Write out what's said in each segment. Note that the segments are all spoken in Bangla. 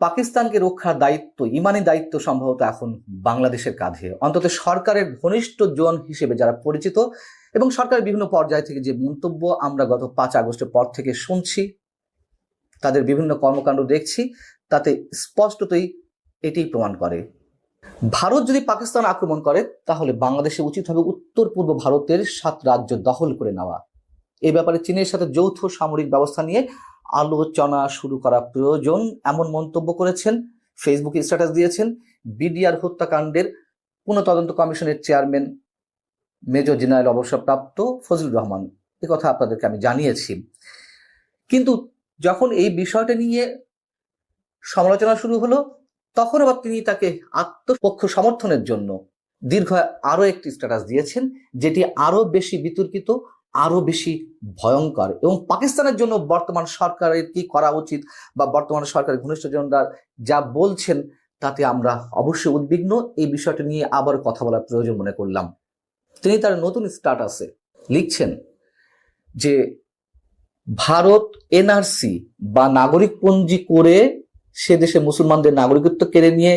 পাকিস্তানকে রক্ষার দায়িত্ব, ইমানি দায়িত্ব সম্ভবত এখন বাংলাদেশের কাঁধে। অন্তত সরকারের ঘনিষ্ঠ জন হিসেবে যারা পরিচিত এবং সরকারের বিভিন্ন পর্যায় থেকে যে মন্তব্য আমরা গত 5 আগস্টের পর থেকে শুনছি, তাদের বিভিন্ন কর্মকাণ্ড দেখছি, তাতে স্পষ্টতই এটি প্রমাণ করে ভারত যদি পাকিস্তান আক্রমণ করে তাহলে বাংলাদেশে উচিত হবে উত্তর পূর্ব ভারতের 7 রাজ্য দখল করে নেওয়া। এ ব্যাপারে চীনের সাথে যৌথ সামরিক ব্যবস্থা নিয়ে আলোচনা শুরু করা প্রয়োজন, এমন মন্তব্য করেছেন, ফেসবুকে স্ট্যাটাস দিয়েছেন বিডিআর হত্যাকাণ্ডের পুনঃতদন্ত কমিশনের চেয়ারম্যান মেজর জেনারেল অবসরপ্রাপ্ত ফজলুর রহমান। এ কথা আপনাদেরকে আমি জানিয়েছি। কিন্তু যখন এই বিষয়টা নিয়ে সমালোচনা শুরু হলো, তখন আবার তিনি তাকে আত্মপক্ষ সমর্থনের জন্য দীর্ঘ আরো একটি স্ট্যাটাস দিয়েছেন, যেটি আরো বেশি বিতর্কিত, আরো বেশি ভয়ঙ্কর। এবং পাকিস্তানের জন্য বর্তমান সরকারের কি করা উচিত বা বর্তমান সরকারের ঘনিষ্ঠজনরা যা বলছেন তাতে আমরা অবশ্যই উদ্বিগ্ন। এই বিষয়টা নিয়ে আবার কথা বলার প্রয়োজন মনে করলাম। তিনি তার নতুন স্ট্যাটাসে লিখছেন যে ভারত এনআরসি বা নাগরিকপঞ্জি করে সে দেশে মুসলমানদের নাগরিকত্ব কেড়ে নিয়ে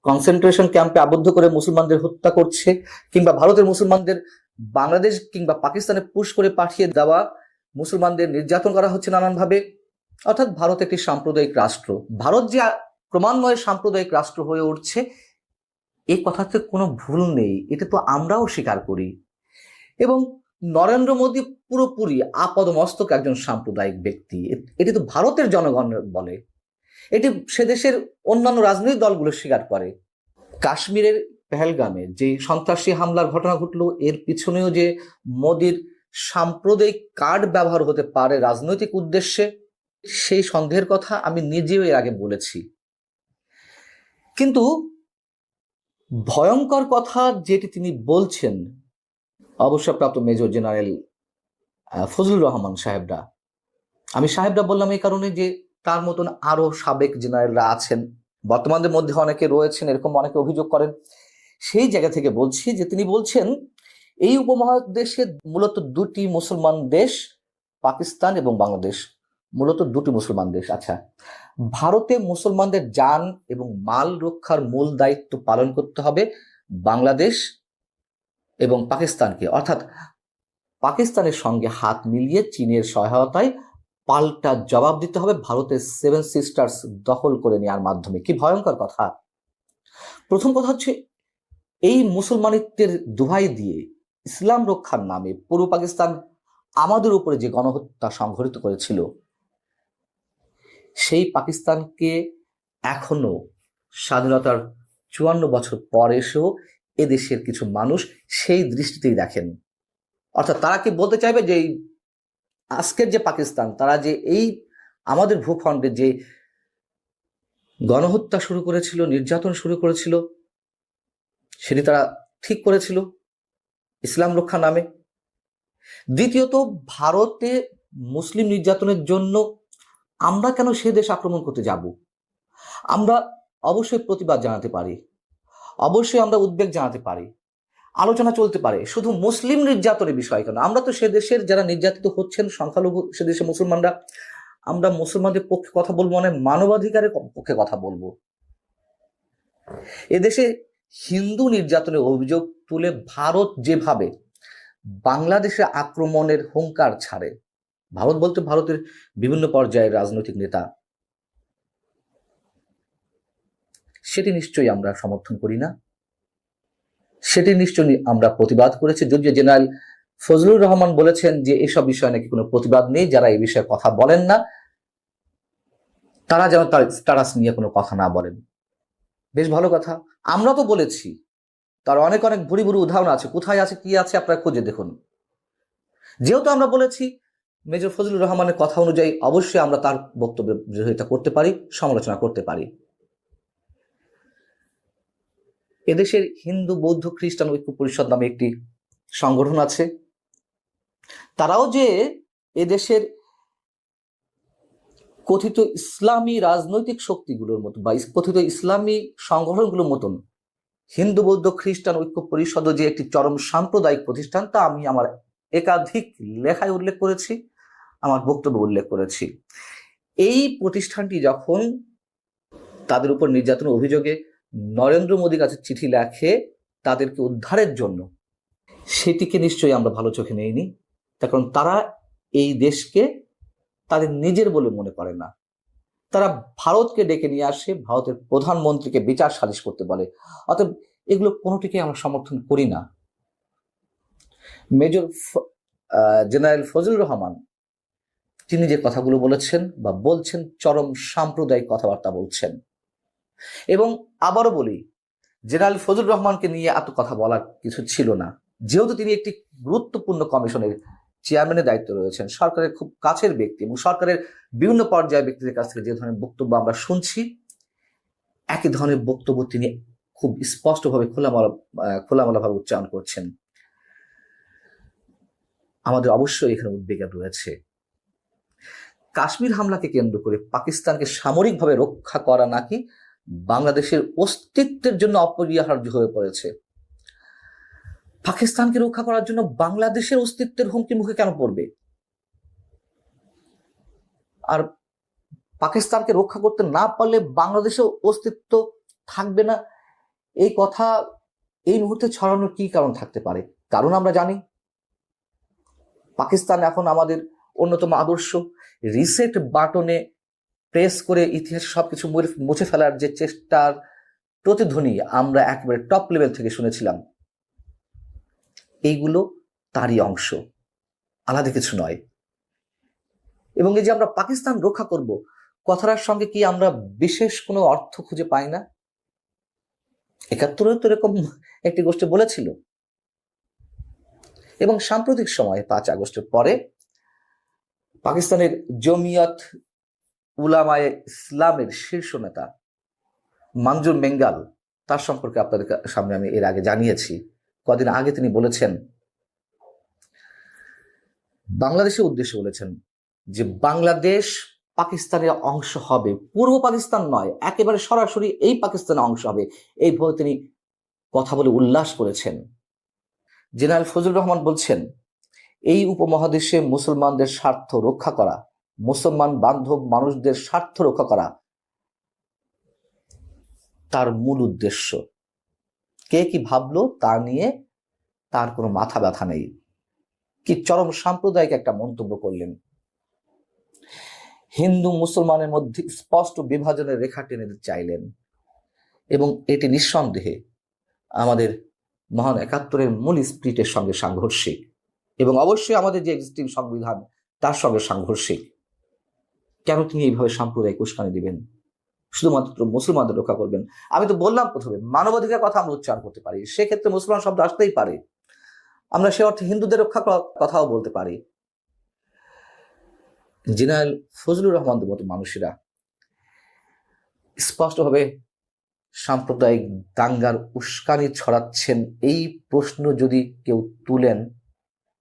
কনসেন্ট্রেশন ক্যাম্পে আবদ্ধ করে মুসলমানদের হত্যা করছে, কিংবা ভারতের মুসলমানদের বাংলাদেশ কিংবা পাকিস্তানে পুশ করে পাঠিয়ে দেওয়া, মুসলমানদের নির্যাতন করা হচ্ছে নানানভাবে। অর্থাৎ ভারত একটি সাম্প্রদায়িক রাষ্ট্র। ভারত যে ক্রমান্বয়ে সাম্প্রদায়িক রাষ্ট্র হয়ে উঠছে, এই কথাতে কোনো ভুল নেই, এটা তো আমরাও স্বীকার করি। এবং নরেন্দ্র মোদী পুরোপুরি আপাদমস্তক একজন সাম্প্রদায়িক ব্যক্তি, এটি তো ভারতের জনগণ বলে, এটি সে দেশের অন্যান্য রাজনৈতিক দলগুলো স্বীকার করে। কাশ্মীরের পেহেলগামে যে সন্ত্রাসী হামলার ঘটনা ঘটলো, এর পিছনেও যে মোদির সাম্প্রদায়িক কার্ড ব্যবহার হতে পারে রাজনৈতিক উদ্দেশ্যে, সেই সন্দেহের কথা আমি নিজেও এর আগে বলেছি। কিন্তু ভয়ঙ্কর কথা যেটি তিনি বলছেন অবসরপ্রাপ্ত মেজর জেনারেল ফজলুর রহমান সাহেবরা, আমি সাহেবরা বললাম এই কারণে যে তার মতন আরো সাবেক জেনারেলরা আছেন, বর্তমানদের মধ্যে অনেকে রয়েছেন, এরকম অনেকে অভিযোগ করেন। সেই জায়গা থেকে বলছি যে তিনি বলছেন এই উপমহাদেশে মূলত দুটি মুসলমান দেশ, পাকিস্তান এবং বাংলাদেশ, মূলত দুটি মুসলমান দেশ। আচ্ছা, ভারতে মুসলমানদের জান এবং মাল রক্ষার মূল দায়িত্ব পালন করতে হবে বাংলাদেশ এবং পাকিস্তানকে, অর্থাৎ পাকিস্তানের সঙ্গে হাত মিলিয়ে চীনের সহায়তায় পাল্টা জবাব দিতে হবে ভারতের 7 সিস্টার্স দখল করে নেওয়ার মাধ্যমে। কি ভয়ঙ্কর কথা! প্রথম কথা হচ্ছে, এই মুসলমানিত্বের দোহাই দিয়ে ইসলাম রক্ষার নামে পূর্ব পাকিস্তান আমাদের উপরে যে গণহত্যা সংঘটিত করেছিল, সেই পাকিস্তানকে এখনো স্বাধীনতার 54 বছর পর এসেও এদেশের কিছু মানুষ সেই দৃষ্টিতেই দেখেন। অর্থাৎ তারা কি বলতে চাইবে যে আজকের যে পাকিস্তান, তারা যে এই আমাদের ভূখণ্ডে যে গণহত্যা শুরু করেছিল, নির্যাতন শুরু করেছিল, সেটি তারা ঠিক করেছিল ইসলাম রক্ষা নামে। দ্বিতীয়ত, ভারতে মুসলিম নির্যাতনের জন্য আমরা কেন সে দেশ আক্রমণ করতে যাব? আমরা অবশ্যই প্রতিবাদ জানাতে পারি, অবশ্যই আমরা উদ্বেগ জানাতে পারি, আলোচনা চলতে পারে। শুধু মুসলিম নির্যাতনের বিষয় কেন, আমরা তো সে দেশের যারা নির্যাতিত হচ্ছেন সংখ্যালঘু সে দেশে মুসলমানরা, আমরা মুসলমানদের পক্ষে কথা বলবো, মানে মানবাধিকারের পক্ষে কথা বলবো। এদেশে হিন্দু নির্যাতনের অভিযোগ তুলে ভারত যেভাবে বাংলাদেশে আক্রমণের হুঙ্কার ছাড়ে, ভারত বলতে ভারতের বিভিন্ন পর্যায়ের রাজনৈতিক নেতা, সেটি নিশ্চয়ই আমরা সমর্থন করি না, সেটি নিশ্চয়ই আমরা প্রতিবাদ করেছি। যদিও জেনারেল ফজলুর রহমান বলেছেন যে এসব বিষয়ে নাকি কোনো প্রতিবাদ নেই, যারা এই বিষয়ে কথা বলেন না তারা যেন তার স্ট্যাটাস নিয়ে কোনো কথা না বলেন। বেশ ভালো কথা, আমরা তো বলেছি, তার অনেক অনেক ভুরি ভুরি উদাহরণ আছে, কোথায় আছে কি আছে আপনারা খুঁজে দেখুন। যেহেতু আমরা বলেছি, মেজর ফজলুর রহমানের কথা অনুযায়ী অবশ্যই আমরা তার বক্তব্যের বিরোধিতা করতে পারি, সমালোচনা করতে পারি। এদেশের হিন্দু বৌদ্ধ খ্রিস্টান ঐক্য পরিষদ নামে একটি সংগঠন আছে, তারাও যে এদেশের কথিত ইসলামী রাজনৈতিক শক্তিগুলোর মতো বা কথিত ইসলামী সংগঠনগুলোর মতন হিন্দু বৌদ্ধ খ্রিস্টান ঐক্য পরিষদ যে একটি চরম সাম্প্রদায়িক প্রতিষ্ঠান, তা আমি আমার একাধিক লেখায় উল্লেখ করেছি, আমার বক্তব্যে উল্লেখ করেছি। এই প্রতিষ্ঠানটি যখন তাদের উপর নির্যাতনের অভিযোগে নরেন্দ্র মোদীর কাছে চিঠি লেখে তাদেরকে উদ্ধারের জন্য, সেটিকে নিশ্চয়ই আমরা ভালো চোখে নেইনি। তার কারণ তারা এই দেশকে তাদের নিজের বলে মনে করে না। তারা ভারতকে ডেকে নিয়ে আসে, ভারতের প্রধানমন্ত্রীকে বিচার সালিশ করতে বলে। অতএব এগুলো কোনোটিকে আমরা সমর্থন করি না। মেজর জেনারেল ফজলুর রহমান তিনি যে কথাগুলো বলেছেন বা বলছেন, চরম সাম্প্রদায়িক কথাবার্তা বলছেন। এবং আবারও বলি, জেনারেল ফজলুর রহমানকে নিয়ে এত কথা বলার কিছু ছিল না, যেহেতু তিনি একটি গুরুত্বপূর্ণ কমিশনের চেয়ারম্যানের দায়িত্ব রয়েছেন, সরকারের খুব কাছের ব্যক্তি এবং সরকারের বিভিন্ন পর্যায়ের ব্যক্তিদের কাছ থেকে যে ধরনের বক্তব্য আমরা শুনছি, একই ধরনের বক্তব্য তিনি খুব স্পষ্টভাবে খোলামেলাভাবে উচ্চারণ করছেন। আমাদের অবশ্যই এখানে উদ্বেগ রয়েছে। কাশ্মীর হামলাকে কেন্দ্র করে পাকিস্তানকে সামরিকভাবে রক্ষা করা নাকি বাংলাদেশের অস্তিত্বের জন্য অপরিহার্য হয়ে পড়েছে। পাকিস্তানকে রক্ষা করার জন্য বাংলাদেশের অস্তিত্বের হুমকির মুখে কেন পড়বে? আর পাকিস্তানকে রক্ষা করতে না পারলে বাংলাদেশের অস্তিত্ব থাকবে না, এই কথা এই মুহূর্তে ছড়ানোর কি কারণ থাকতে পারে? কারণ আমরা জানি পাকিস্তান এখন আমাদের অন্যতম আদর্শ। রিসেট বাটনে প্রেস করে ইতিহাসে সবকিছু মুছে ফেলার যে চেষ্টার প্রতিধ্বনি আমরা একেবারে টপ লেভেল থেকে শুনেছিলাম, এইগুলো তারই অংশ, আলাদা কিছু নয়। এবং এই যে আমরা পাকিস্তান রক্ষা করব কথাটার সঙ্গে কি আমরা বিশেষ কোনো অর্থ খুঁজে পাই না? ৭১ তো এরকম একটি গোষ্ঠী বলেছিল। এবং সাম্প্রতিক সময়ে ৫ আগস্টের পরে পাকিস্তানের জমিয়ত উলামায়ে ইসলামের শীর্ষ নেতা মানজুর মেঙ্গাল, তার সম্পর্কে আপনাদের সামনে আমি এর আগে জানিয়েছি। কদিন আগে তিনি বলেছেন, বাংলাদেশের উদ্দেশ্যে বলেছেন যে বাংলাদেশ পাকিস্তানের অংশ হবে, পূর্ব পাকিস্তান নয়, একেবারে সরাসরি এই পাকিস্তানের অংশ হবে, এইভাবে তিনি কথা বলে উল্লাস করেছেন। জেনারেল ফজলুর রহমান বলছেন, এই উপমহাদেশে মুসলমানদের স্বার্থ রক্ষা করা, মুসলমান বান্ধব মানুষদের স্বার্থ রক্ষা করা তার মূল উদ্দেশ্য। কে কি ভাবলো তা নিয়ে তার কোনো মাথা ব্যথা নেই। কি চরম সাম্প্রদায়িক একটা মন্তব্য করলেন। হিন্দু মুসলমানের মধ্যে স্পষ্ট বিভাজনের রেখা টেনে দিতে চাইলেন, এবং এটি নিঃসন্দেহে আমাদের মহান ৭১-এর মূল স্পিরিটের সঙ্গে সাংঘর্ষিক, এবং অবশ্যই আমাদের যে এক্সিস্টিং সংবিধান তার সঙ্গে সাংঘর্ষিক। কেন তিনি এইভাবে সাম্প্রদায়িক উস্কানি দিবেন? শুধুমাত্র মুসলমানদের রক্ষা করবেন? আমি তো বললাম প্রথমে, মানবাধিকার কথা আমরা উচ্চারণ করতে পারি, সেক্ষেত্রে মুসলমান শব্দ আসতেই পারে। আমরা সে অর্থে হিন্দুদের রক্ষা কথাও বলতে পারি। জেনারেল ফজলুর রহমানদের মতো মানুষেরা স্পষ্টভাবে সাম্প্রদায়িক দাঙ্গার উস্কানি ছড়াচ্ছেন, এই প্রশ্ন যদি কেউ তুলেন,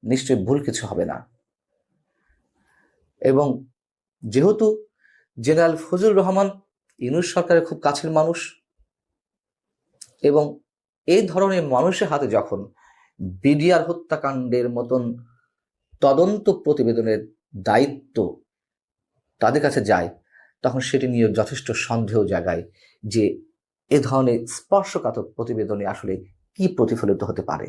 নিশ্চয়ই ভুল কিছু হবে না। এবং যেহেতু জেনারেল ফজলুর রহমান ইউনূস সরকারের খুব কাছের মানুষ, এবং এই ধরনের মানুষের হাতে যখন বিডিআর হত্যাকাণ্ডের মতন তদন্ত প্রতিবেদনের দায়িত্ব তাদের কাছে যায়, তখন সেটি নিয়ে যথেষ্ট সন্দেহ জাগায় যে এ ধরনের স্পর্শকাতর প্রতিবেদনে আসলে কি প্রতিফলিত হতে পারে।